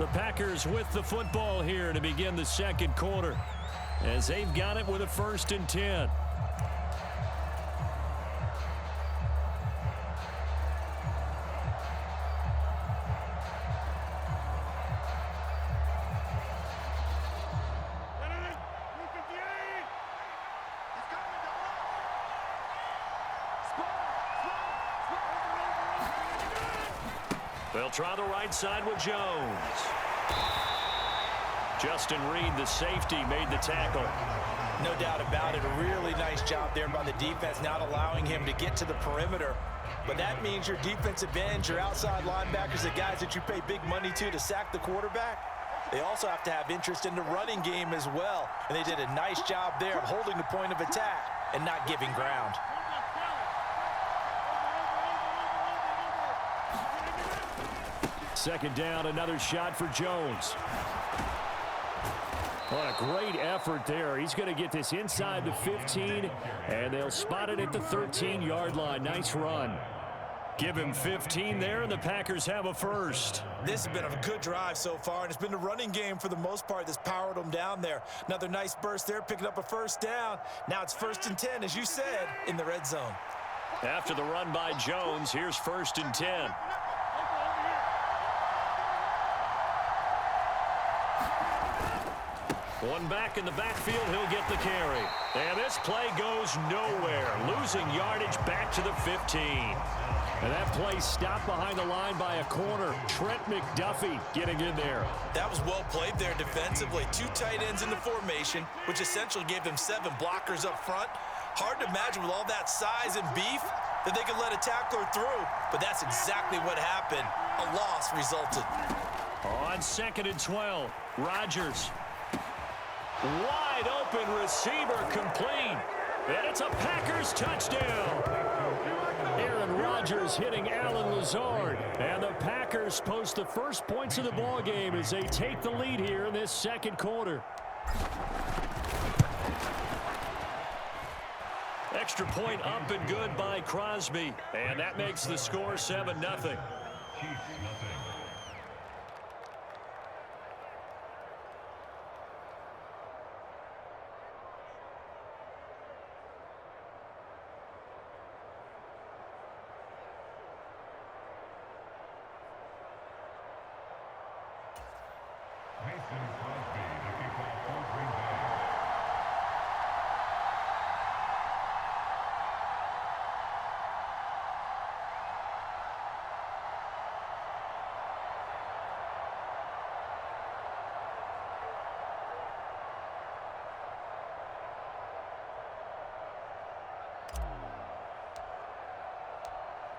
The Packers with the football here to begin the second quarter, as they've got it with a 1st and 10. They'll try the right side with Jones. Justin Reed, the safety, made the tackle. No doubt about it. A really nice job there by the defense, not allowing him to get to the perimeter. But that means your defensive ends, your outside linebackers, the guys that you pay big money to sack the quarterback, they also have to have interest in the running game as well. And they did a nice job there of holding the point of attack and not giving ground. Second down, another shot for Jones. What a great effort there. He's going to get this inside the 15, and they'll spot it at the 13-yard line. Nice run. Give him 15 there, and the Packers have a first. This has been a good drive so far, and it's been the running game for the most part that's powered them down there. Another nice burst there, picking up a first down. Now it's 1st and 10, as you said, in the red zone. After the run by Jones, here's 1st and 10. One back in the backfield, he'll get the carry. And this play goes nowhere. Losing yardage back to the 15. And that play stopped behind the line by a corner. Trent McDuffie getting in there. That was well played there defensively. 2 tight ends in the formation, which essentially gave them 7 blockers up front. Hard to imagine with all that size and beef that they could let a tackler through. But that's exactly what happened. A loss resulted. On 2nd and 12, Rodgers. Wide open receiver complete. And it's a Packers touchdown. Aaron Rodgers hitting Allen Lazard. And the Packers post the first points of the ball game as they take the lead here in this second quarter. Extra point up and good by Crosby. And that makes the score 7-0.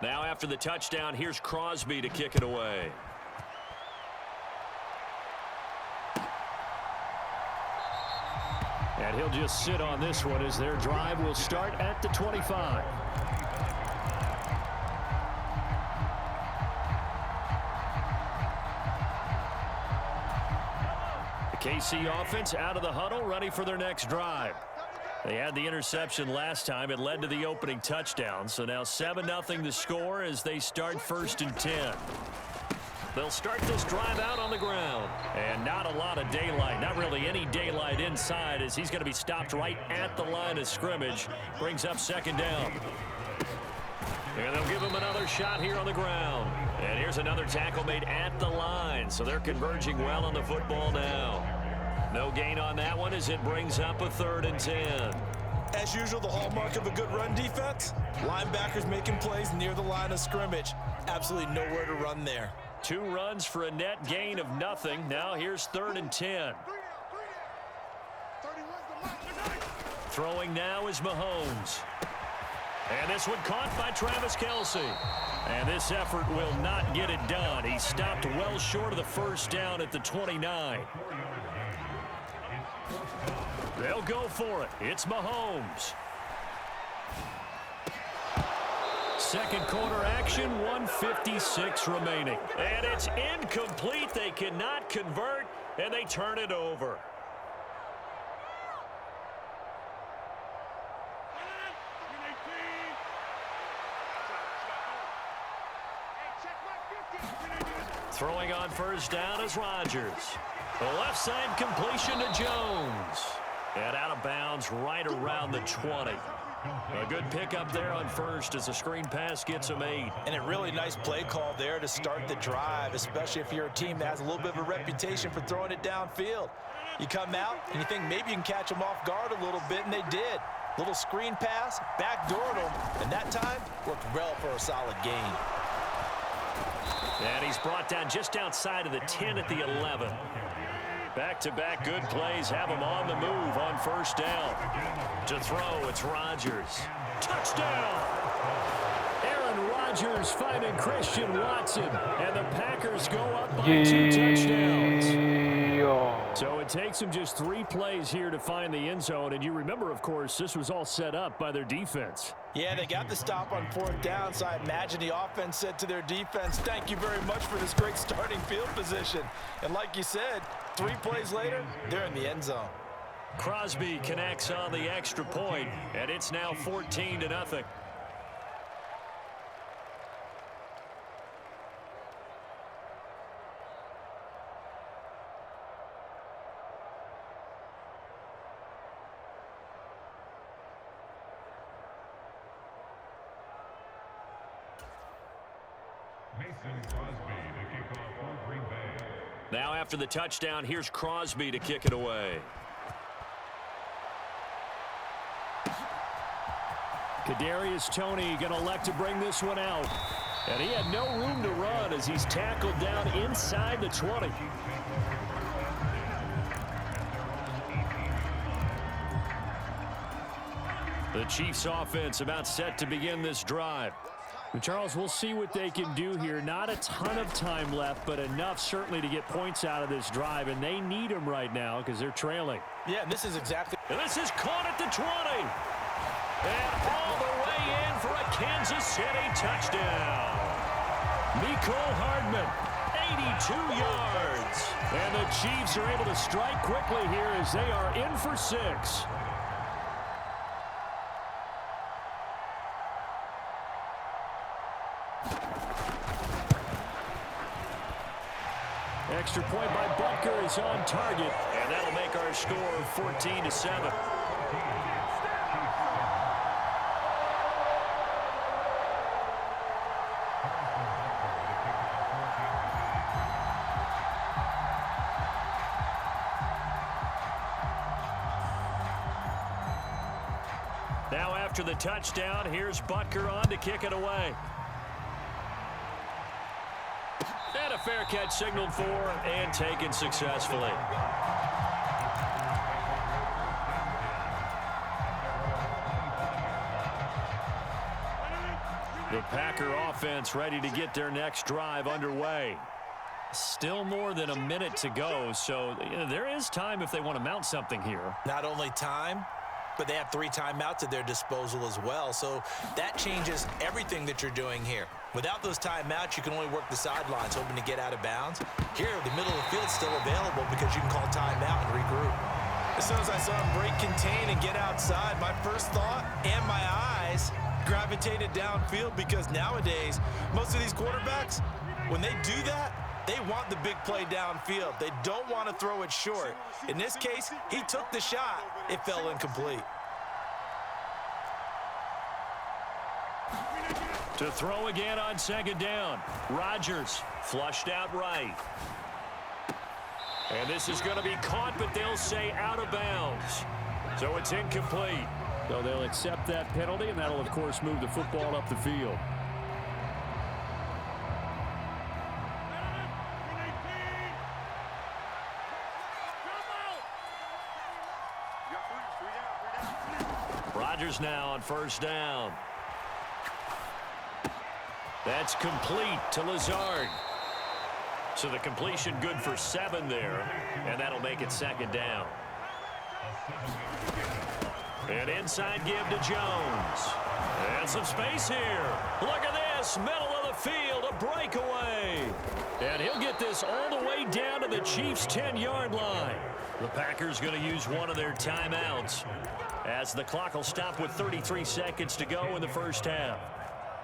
Now after the touchdown, here's Crosby to kick it away. And he'll just sit on this one as their drive will start at the 25. The KC offense out of the huddle, ready for their next drive. They had the interception last time. It led to the opening touchdown. So now 7-0 the score as they start 1st and 10. They'll start this drive out on the ground. And not a lot of daylight. Not really any daylight inside as he's going to be stopped right at the line of scrimmage. Brings up 2nd down. And they'll give him another shot here on the ground. And here's another tackle made at the line. So they're converging well on the football now. No gain on that one as it brings up a 3rd and 10. As usual, the hallmark of a good run defense, linebackers making plays near the line of scrimmage. Absolutely nowhere to run there. 2 runs for a net gain of nothing. Now here's 3rd and 10. Throwing now is Mahomes. And this one caught by Travis Kelce. And this effort will not get it done. He stopped well short of the first down at the 29. They'll go for it. It's Mahomes. Second quarter action, 1:56 remaining. And it's incomplete. They cannot convert, and they turn it over. Throwing on first down is Rodgers. The left side completion to Jones. And out of bounds right around the 20. A good pickup there on first as the screen pass gets him 8. And a really nice play call there to start the drive, especially if you're a team that has a little bit of a reputation for throwing it downfield. You come out and you think maybe you can catch them off guard a little bit, and they did. Little screen pass, backdoored them, and that time worked well for a solid gain. And he's brought down just outside of the 10 at the 11. Back-to-back good plays have him on the move on first down. To throw, it's Rodgers. Touchdown! Aaron Rodgers finding Christian Watson, and the Packers go up by 2 touchdowns. So it takes them just 3 plays here to find the end zone, and you remember, of course, this was all set up by their defense. Yeah, they got the stop on 4th down, so I imagine the offense said to their defense, thank you very much for this great starting field position. And like you said, 3 plays later, they're in the end zone. Crosby connects on the extra point, and it's now 14-0. Now after the touchdown, here's Crosby to kick it away. Kadarius Toney going to elect to bring this one out. And he had no room to run as he's tackled down inside the 20. The Chiefs offense about set to begin this drive. Charles, we'll see what they can do here. Not a ton of time left, but enough certainly to get points out of this drive, and they need them right now because they're trailing. Yeah, and this is exactly. And this is caught at the 20. And all the way in for a Kansas City touchdown. Mecole Hardman, 82 yards. And the Chiefs are able to strike quickly here as they are in for 6. Extra point by Butker is on target, and that'll make our score 14-7. Now after the touchdown, here's Butker on to kick it away. And a fair catch signaled for and taken successfully. The Packer offense ready to get their next drive underway. Still more than a minute to go, so there is time if they want to mount something here. Not only time, but they have 3 timeouts at their disposal as well, so that changes everything that you're doing here. Without those timeouts, you can only work the sidelines, hoping to get out of bounds. Here, the middle of the field is still available because you can call timeout and regroup. As soon as I saw him break contain and get outside, my first thought and my eyes gravitated downfield because nowadays, most of these quarterbacks, when they do that, they want the big play downfield. They don't want to throw it short. In this case, he took the shot. It fell incomplete. To throw again on second down. Rodgers flushed out right. And this is going to be caught, but they'll say out of bounds. So it's incomplete. So they'll accept that penalty, and that'll, of course, move the football up the field. Rodgers now on first down. That's complete to Lazard. So the completion good for 7 there, and that'll make it second down. An inside give to Jones. And some space here. Look at this, middle of the field, a breakaway. And he'll get this all the way down to the Chiefs' 10-yard line. The Packers going to use one of their timeouts as the clock will stop with 33 seconds to go in the first half.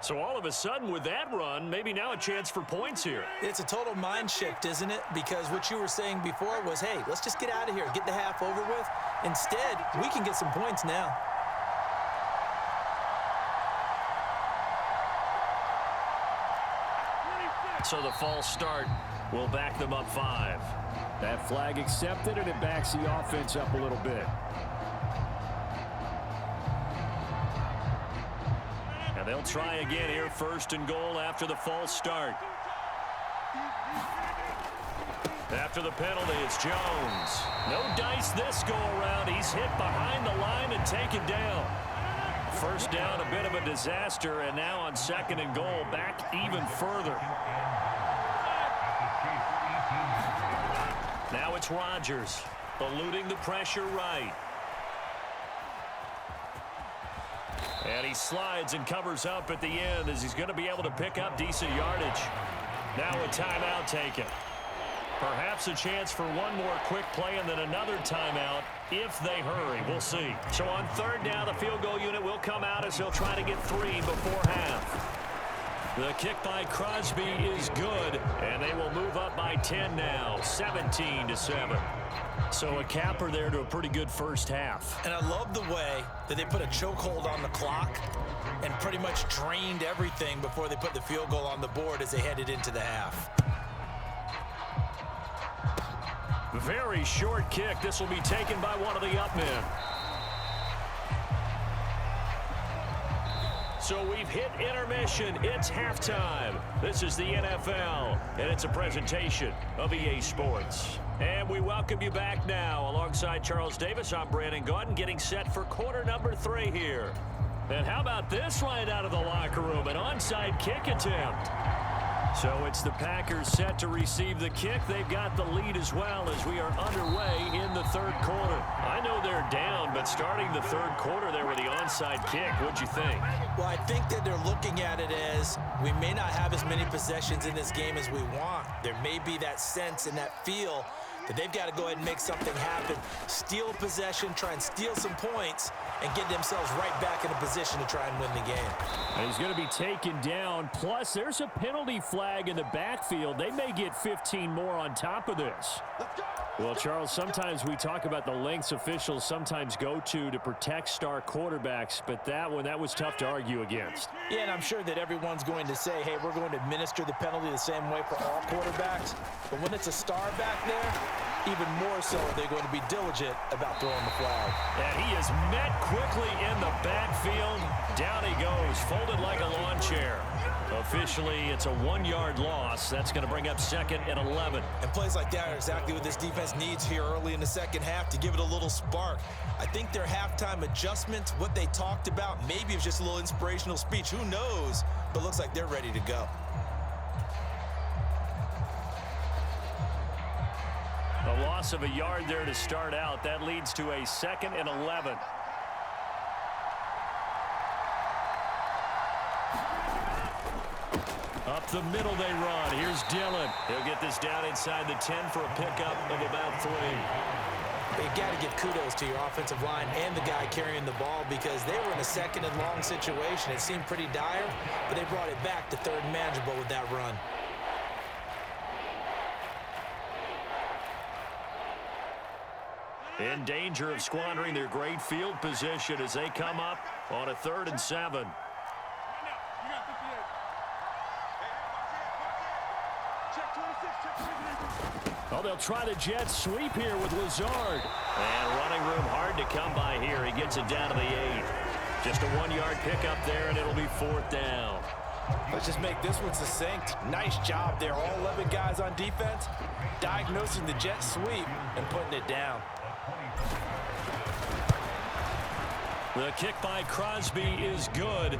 So all of a sudden with that run, maybe now a chance for points here. It's a total mind shift, isn't it? Because what you were saying before was, hey, let's just get out of here, get the half over with. Instead, we can get some points now. So the false start will back them up 5. That flag accepted, and it backs the offense up a little bit. And they'll try again here, 1st and goal after the false start. After the penalty, it's Jones. No dice this go-around. He's hit behind the line and taken down. First down, a bit of a disaster, and now on 2nd and goal, back even further. Now it's Rodgers, eluding the pressure right. And he slides and covers up at the end as he's going to be able to pick up decent yardage. Now a timeout taken. Perhaps a chance for one more quick play and then another timeout if they hurry. We'll see. So on 3rd down, the field goal unit will come out as they'll try to get 3 before half. The kick by Crosby is good, and they will move up by 10 now, 17-7. So a capper there to a pretty good first half. And I love the way that they put a chokehold on the clock and pretty much drained everything before they put the field goal on the board as they headed into the half. Very short kick. This will be taken by one of the up men. So we've hit intermission. It's halftime. This is the NFL, and it's a presentation of EA Sports. And we welcome you back now. Alongside Charles Davis, I'm Brandon Gaudin, getting set for quarter number 3 here. And how about this right out of the locker room? An onside kick attempt. So it's the Packers set to receive the kick. They've got the lead as well as we are underway in the 3rd quarter. I know they're down, but starting the 3rd quarter there with the onside kick, what'd you think? Well, I think that they're looking at it as we may not have as many possessions in this game as we want. There may be that sense and that feel that they've got to go ahead and make something happen, steal possession, try and steal some points, and get themselves right back in a position to try and win the game. And he's going to be taken down. Plus, there's a penalty flag in the backfield. They may get 15 more on top of this. Well, Charles, sometimes we talk about the lengths officials sometimes go to protect star quarterbacks, but that was tough to argue against. Yeah, and I'm sure that everyone's going to say, hey, we're going to administer the penalty the same way for all quarterbacks. But when it's a star back there, even more so they're going to be diligent about throwing the flag. And he is met quickly in the backfield. Down he goes, folded like a lawn chair. Officially, it's a 1-yard loss. That's going to bring up 2nd and 11. And plays like that are exactly what this defense needs here early in the 2nd half to give it a little spark. I think their halftime adjustments, what they talked about, maybe it was just a little inspirational speech. Who knows? But looks like they're ready to go. A loss of a yard there to start out. That leads to a 2nd and 11. Up the middle they run. Here's Dillon. He'll get this down inside the 10 for a pickup of about 3. You got to give kudos to your offensive line and the guy carrying the ball because they were in a 2nd and long situation. It seemed pretty dire, but they brought it back to 3rd and manageable with that run. In danger of squandering their great field position as they come up on a 3rd and 7. Oh, they'll try the jet sweep here with Lazard. And running room hard to come by here. He gets it down to the 8. Just a 1-yard pickup there, and it'll be 4th down. Let's just make this one succinct. Nice job there. All 11 guys on defense diagnosing the jet sweep and putting it down. The kick by Crosby is good.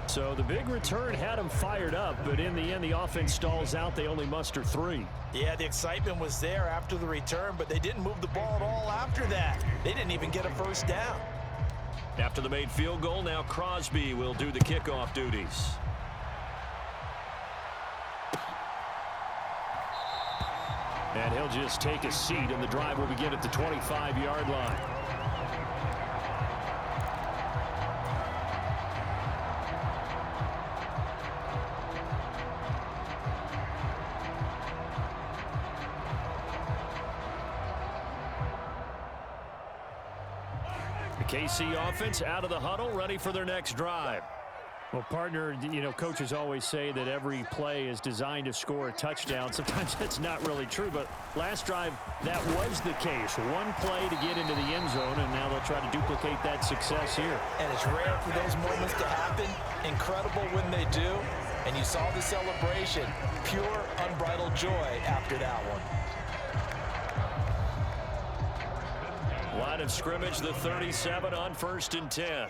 So the big return had him fired up, but in the end, the offense stalls out. They only muster 3. Yeah, the excitement was there after the return, but they didn't move the ball at all after that. They didn't even get a first down. After the made field goal, now Crosby will do the kickoff duties. And he'll just take a seat, and the drive will begin at the 25-yard line. KC offense out of the huddle, ready for their next drive. Well, partner, coaches always say that every play is designed to score a touchdown. Sometimes that's not really true, but last drive, that was the case. One play to get into the end zone, and now they'll try to duplicate that success here. And it's rare for those moments to happen. Incredible when they do. And you saw the celebration. Pure, unbridled joy after that one. Line of scrimmage, the 37 on 1st and 10.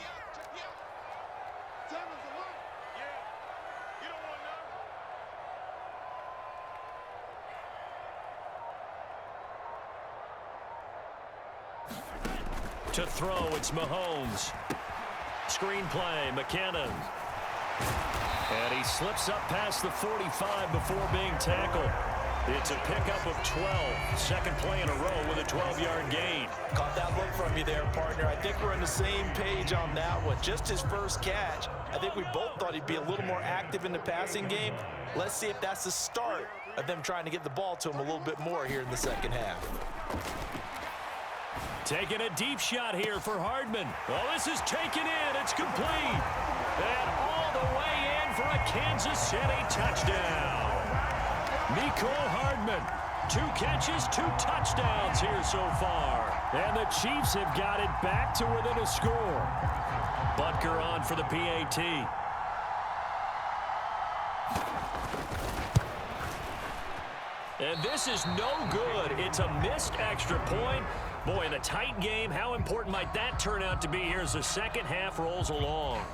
To throw, it's Mahomes. Screen play, McKinnon. And he slips up past the 45 before being tackled. It's a pickup of 12. Second play in a row with a 12-yard gain. Caught that look from you there, partner. I think we're on the same page on that one. Just his first catch. I think we both thought he'd be a little more active in the passing game. Let's see if that's the start of them trying to get the ball to him a little bit more here in the second half. Taking a deep shot here for Hardman. Well, this is taken in. It's complete. And all the way in for a Kansas City touchdown. Mecole Hardman. 2 catches, 2 touchdowns here so far. And the Chiefs have got it back to within a score. Butker on for the PAT. And this is no good. It's a missed extra point. Boy, in a tight game, how important might that turn out to be here as the second half rolls along?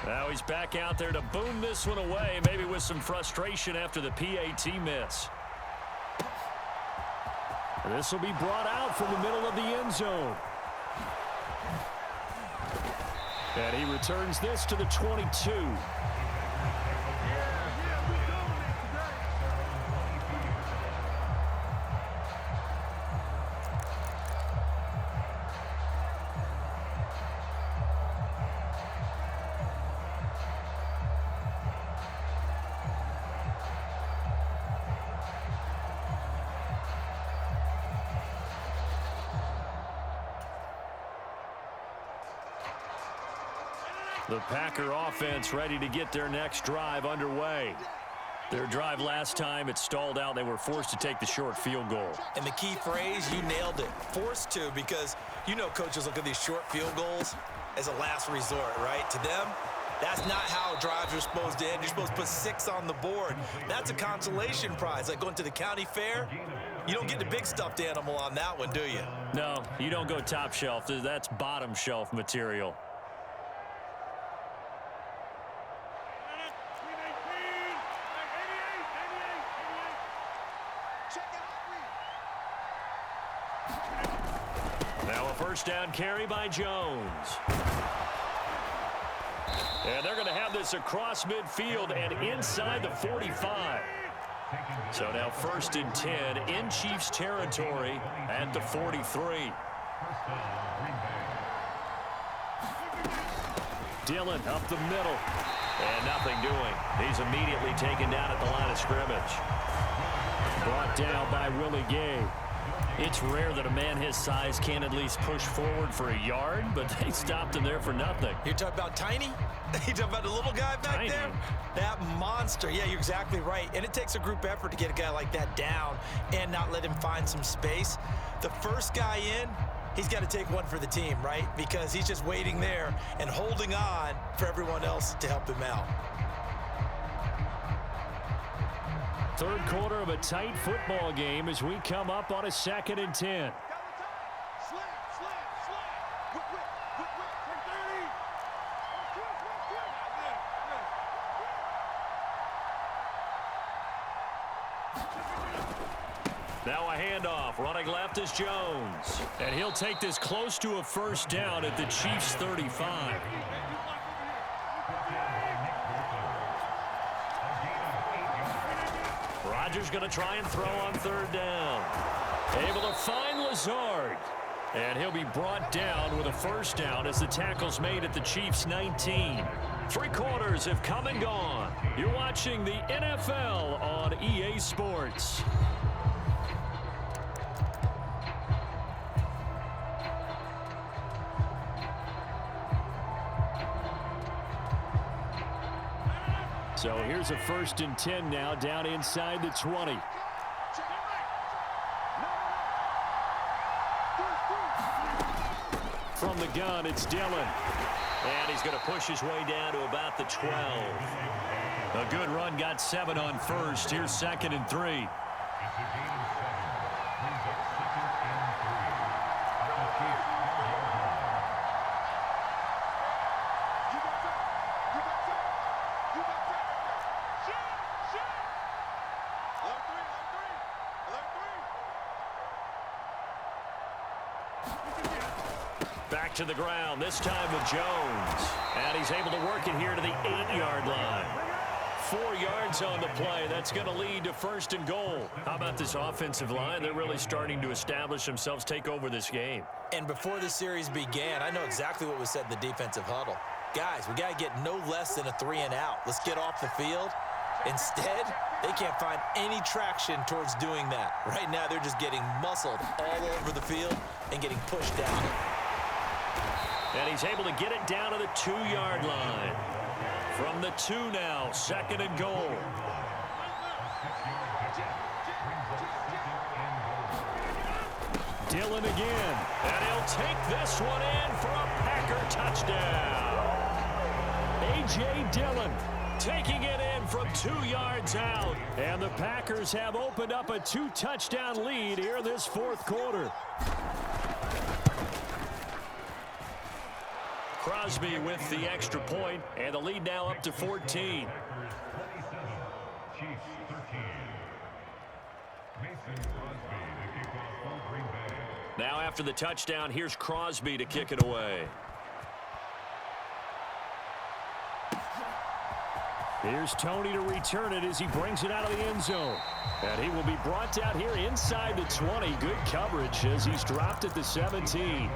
Now he's back out there to boom this one away, maybe with some frustration after the PAT miss. This will be brought out from the middle of the end zone. And he returns this to the 22. The Packer offense ready to get their next drive underway. Their drive last time, it stalled out. They were forced to take the short field goal. And the key phrase, you nailed it. Forced to, because coaches look at these short field goals as a last resort, right? To them, that's not how drives are supposed to end. You're supposed to put 6 on the board. That's a consolation prize. Like going to the county fair, you don't get the big stuffed animal on that one, do you? No, you don't go top shelf. That's bottom shelf material. Now a first down carry by Jones. And they're going to have this across midfield and inside the 45. So now 1st and 10 in Chiefs territory at the 43. Dillon up the middle. And nothing doing. He's immediately taken down at the line of scrimmage. Brought down by Willie Gay. It's rare that a man his size can't at least push forward for a yard, but they stopped him there for nothing. You're talking about tiny? You're talking about the little guy back there? That monster. Yeah, you're exactly right. And it takes a group effort to get a guy like that down and not let him find some space. The first guy in, he's got to take one for the team, right? Because he's just waiting there and holding on for everyone else to help him out. Third quarter of a tight football game as we come up on a 2nd and 10. Now a handoff. Running left is Jones. And he'll take this close to a first down at the Chiefs' 35. Rodgers going to try and throw on 3rd down. Able to find Lazard. And he'll be brought down with a first down as the tackle's made at the Chiefs' 19. Three quarters have come and gone. You're watching the NFL on EA Sports. So here's a 1st and 10 now, down inside the 20. From the gun, it's Dillon. And he's going to push his way down to about the 12. A good run, got 7 on first. Here's 2nd and 3. Back to the ground, this time with Jones. And he's able to work it here to the 8-yard line. 4 yards on the play. That's going to lead to 1st and goal. How about this offensive line? They're really starting to establish themselves, take over this game. And before the series began, I know exactly what was said in the defensive huddle. Guys, we got to get no less than a 3 and out. Let's get off the field. Instead, they can't find any traction towards doing that. Right now, they're just getting muscled all over the field and getting pushed down. And he's able to get it down to the 2-yard line. From the 2 now, 2nd and goal. Dillon again. And he'll take this one in for a Packer touchdown. A.J. Dillon taking it in from 2 yards out. And the Packers have opened up a 2-touchdown lead here in this 4th quarter. Crosby with the extra point, and the lead now up to 14. Now after the touchdown, here's Crosby to kick it away. Here's Tony to return it as he brings it out of the end zone. And he will be brought down here inside the 20. Good coverage as he's dropped at the 17.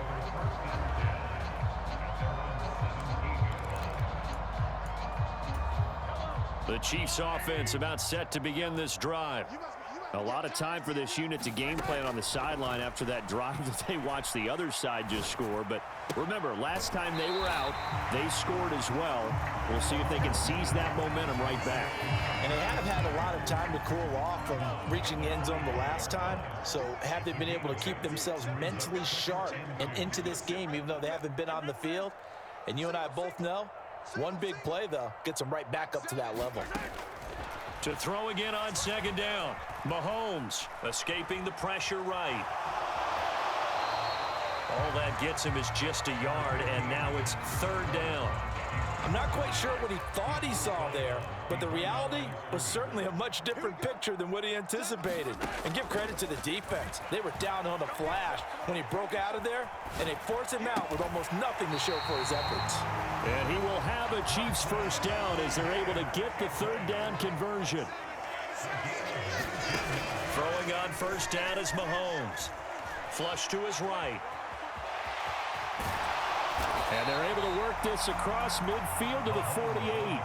The Chiefs offense about set to begin this drive. A lot of time for this unit to game plan on the sideline after that drive that they watched the other side just score. But remember, last time they were out, they scored as well. We'll see if they can seize that momentum right back. And they have had a lot of time to cool off from reaching the end zone the last time. So have they been able to keep themselves mentally sharp and into this game, even though they haven't been on the field? And you and I both know, one big play, though, gets them right back up to that level. To throw again on 2nd down. Mahomes escaping the pressure right. All that gets him is just a yard, and now it's 3rd down. I'm not quite sure what he thought he saw there, but the reality was certainly a much different picture than what he anticipated. And give credit to the defense. They were down on the flash when he broke out of there, and they forced him out with almost nothing to show for his efforts. And he will have a Chiefs 1st down as they're able to get the 3rd down conversion. Throwing on 1st down is Mahomes. Flush to his right. And they're able to work this across midfield to the 48.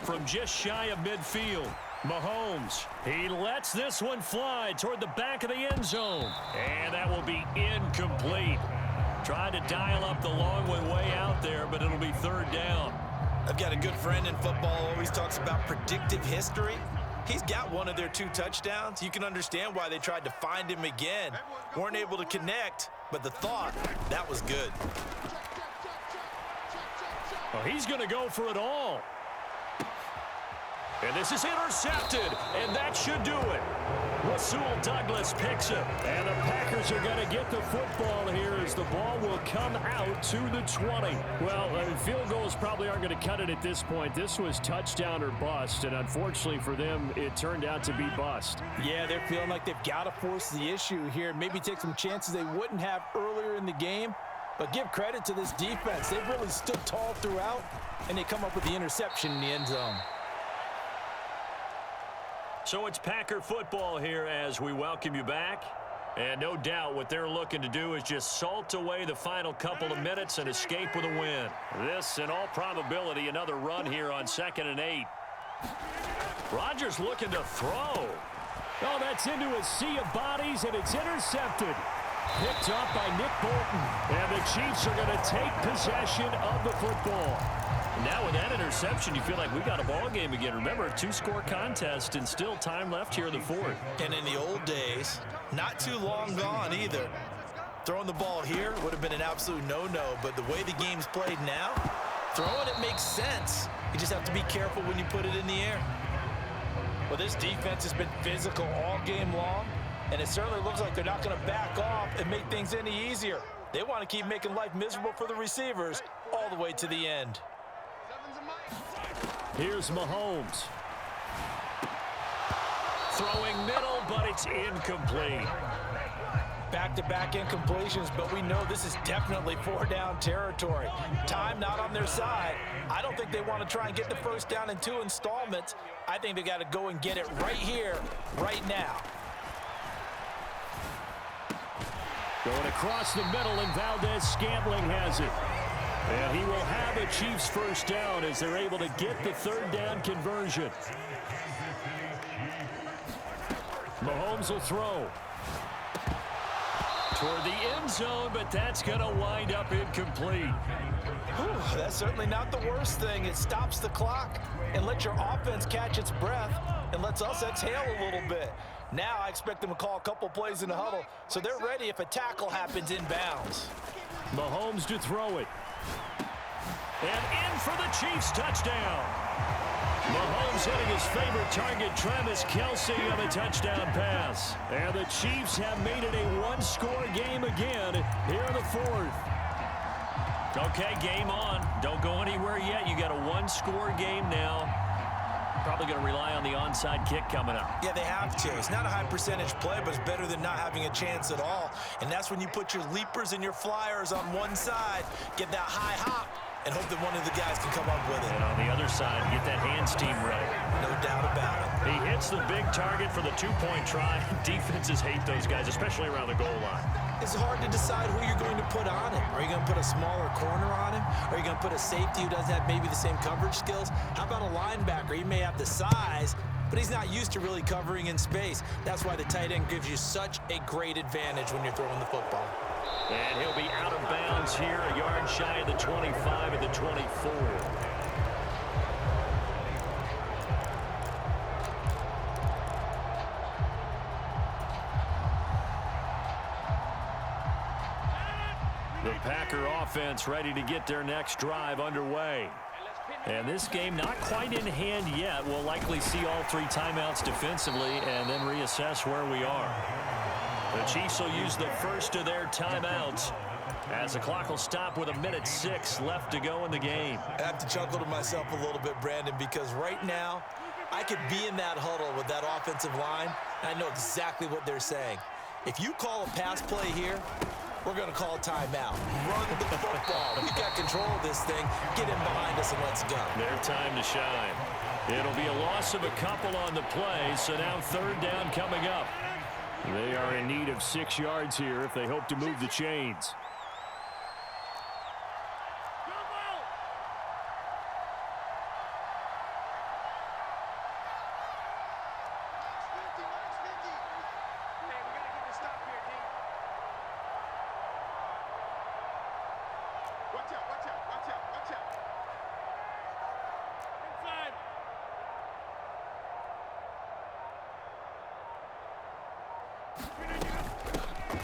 From just shy of midfield, Mahomes. He lets this one fly toward the back of the end zone. And that will be incomplete. Tried to dial up the long one way out there, but it'll be 3rd down. I've got a good friend in football, always talks about predictive history. He's got one of their 2 touchdowns. You can understand why they tried to find him again. Weren't able to connect, but the thought, that was good. Well, he's going to go for it all. And this is intercepted, and that should do it. Rasul Douglas picks it. And the Packers are going to get the football here as the ball will come out to the 20. Well, field goals probably aren't going to cut it at this point. This was touchdown or bust, and unfortunately for them, it turned out to be bust. Yeah, they're feeling like they've got to force the issue here, maybe take some chances they wouldn't have earlier in the game. But give credit to this defense. They've really stood tall throughout, and they come up with the interception in the end zone. So it's Packer football here as we welcome you back. And no doubt what they're looking to do is just salt away the final couple of minutes and escape with a win. This, in all probability, another run here on 2nd and 8. Rodgers looking to throw. Oh, that's into a sea of bodies, and it's intercepted. Picked up by Nick Bolton. And the Chiefs are going to take possession of the football. Now with that interception, you feel like we got a ball game again. Remember, a 2-score contest and still time left here in the fourth. And in the old days, not too long gone either. Throwing the ball here would have been an absolute no-no, but the way the game's played now, throwing it makes sense. You just have to be careful when you put it in the air. Well, this defense has been physical all game long, and it certainly looks like they're not going to back off and make things any easier. They want to keep making life miserable for the receivers all the way to the end. Here's Mahomes. Throwing middle, but it's incomplete. Back-to-back incompletions, but we know this is definitely 4-down territory. Time not on their side. I don't think they want to try and get the first down in 2 installments. I think they got to go and get it right here, right now. Going across the middle, and Valdez-Scantling has it. And he will have a Chiefs first down as they're able to get the 3rd down conversion. Mahomes will throw. Toward the end zone, but that's going to wind up incomplete. Whew, that's certainly not the worst thing. It stops the clock and lets your offense catch its breath and lets us exhale a little bit. Now I expect them to call a couple plays in the huddle, so they're ready if a tackle happens inbounds. Mahomes to throw it. And in for the Chiefs touchdown. Mahomes hitting his favorite target, Travis Kelce, on a touchdown pass. And the Chiefs have made it a 1-score game again here in the 4th. Okay, game on. Don't go anywhere yet. You got a 1-score game now. Probably going to rely on the onside kick coming up. Yeah, they have to. It's not a high percentage play, but it's better than not having a chance at all. And that's when you put your leapers and your flyers on one side, get that high hop, and hope that one of the guys can come up with it. And on the other side, get that hands team right. No doubt about it. He hits the big target for the 2-point try. Defenses hate those guys, especially around the goal line. It's hard to decide who you're going to put on him. Are you going to put a smaller corner on him? Are you going to put a safety who doesn't have maybe the same coverage skills? How about a linebacker? He may have the size, but he's not used to really covering in space. That's why the tight end gives you such a great advantage when you're throwing the football. And he'll be out of bounds here, a yard shy of the 25 at the 24. The Packer offense ready to get their next drive underway. And this game not quite in hand yet. We'll likely see all 3 timeouts defensively and then reassess where we are. The Chiefs will use the first of their timeouts as the clock will stop with 1:06 left to go in the game. I have to chuckle to myself a little bit, Brandon, because right now I could be in that huddle with that offensive line, and I know exactly what they're saying. If you call a pass play here, we're going to call a timeout. Run the football. We got control of this thing. Get in behind us and let's go. Their time to shine. It'll be a loss of a couple on the play, so now 3rd down coming up. They are in need of 6 yards here if they hope to move the chains.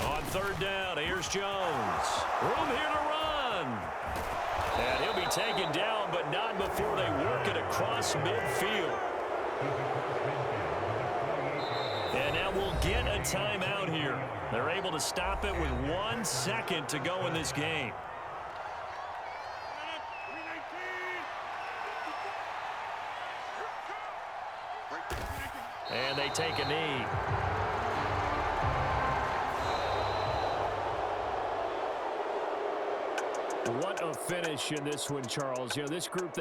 On 3rd down, here's Jones. Room here to run. And he'll be taken down, but not before they work it across midfield. And now we'll get a timeout here. They're able to stop it with 1 second to go in this game. And they take a knee. What a finish in this one, Charles. You know, this group